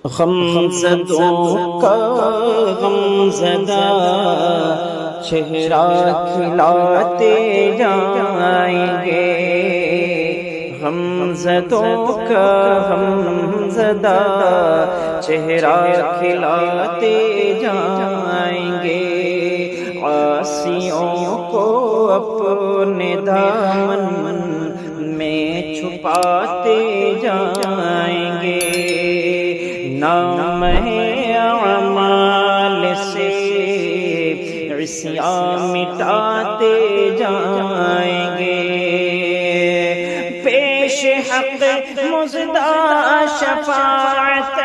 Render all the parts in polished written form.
غمزدوں کا غمزدہ چہرہ کھلاتے جائیں گے، غمزدوں کا غمزدہ چہرہ کھلاتے جائیں گے، عاصیوں کو اپنے دامن میں چھپاتے جائیں گے، نام اعمال سے عصیان مٹاتے جائیں گے، پیش حق مزدہ شفاعت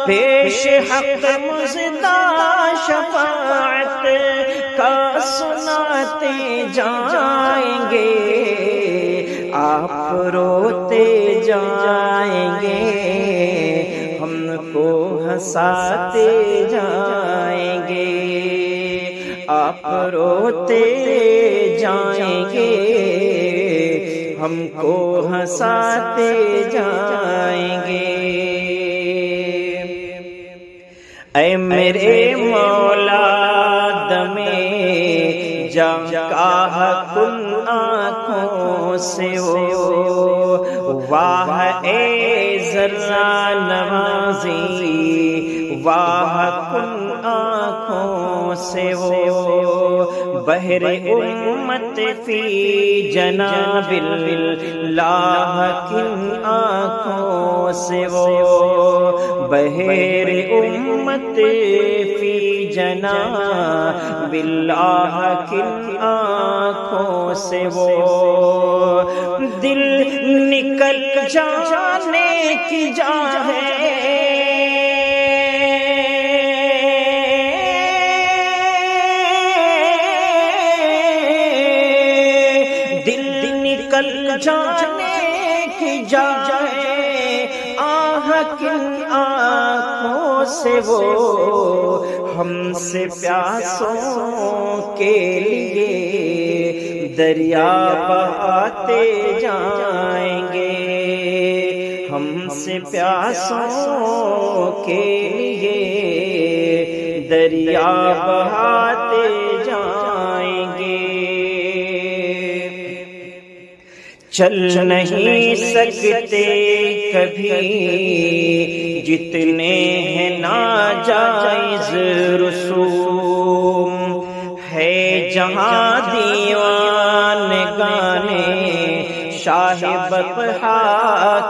پیش حق مزدہ شفاعت کا سناتے جائیں گے، آپ روتے جائیں گے، ہم کو ہنساتے جائیں گے، آپ روتے جائیں گے، ہم کو ہنساتے جائیں گے۔ اے میرے مولا دم جاں کا کن آنکھوں سے ہو، واہ اے ذرہ نوازی واہ کن آنکھوں سے ہو، بحر امت فی جناب اللہ کن آنکھوں سے ہو، بحر امت فی جناب اللہ کن آنکھوں سے وہ، دل نکل جانے کی جا ہے، دل نکل جانے کی جا ہے، آہ کن آنکھوں سے وہ ہم سے پیاسوں کے لیے دریا بہاتے جائیں گے، ہم سے پیاسوں کے لیے دریا بہاتے جائیں گے، چل نہیں سکتے کبھی جتنے ہیں ناجائز رسوم، ہے جہاں دیوان گانے شاہ بطحا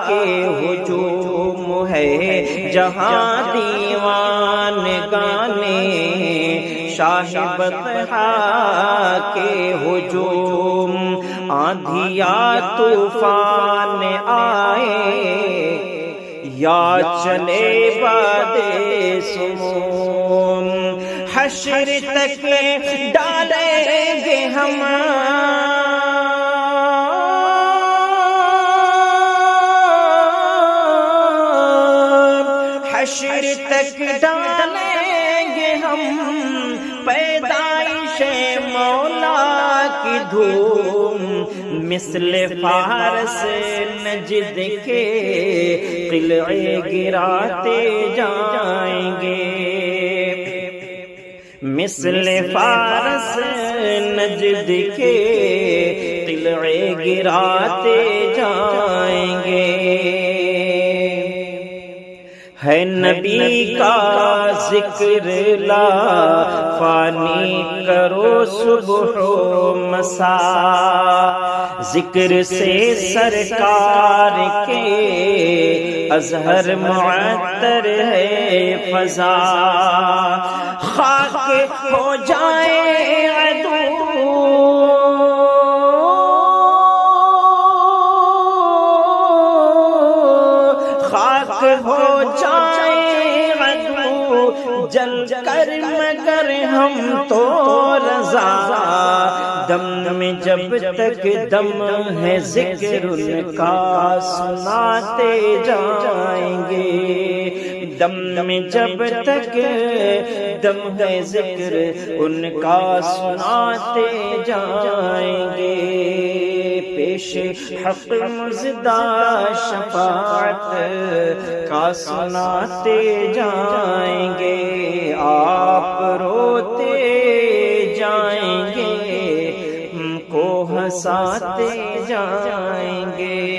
کے ہجوم، ہے جہاں دیوان گانے شاہ بطحا کے ہجوم، آندھی یا طوفان آئے یا چلے باد سموم، حشر تک ڈالیں گے ہم حشر تک ڈالیں گے ہم پیدائش مولا کی دھوم، مثل فارس نجد کے قلعے گراتے جائیں گے، مثل فارس نجد کے قلعے گراتے جائیں گے، ہے نبی کا ذکر لا فانی کرو صبح و مساء، ذکر سے سرکار کے اظہر معطر ہے فضا، خاک ہو جائے عدو خاک ہو جائے عدو جل کر مگر ہم تو رضا، دم میں جب تک دم ہے ذکر ان کا سناتے جائیں گے، دم میں جب تک دم ہے ذکر ان کا سناتے جائیں گے، پیش حق مزدہ شفاعت کا سناتے جائیں گے، آپ روتے جائیں گے، ہم کو ہنساتے جائیں گے۔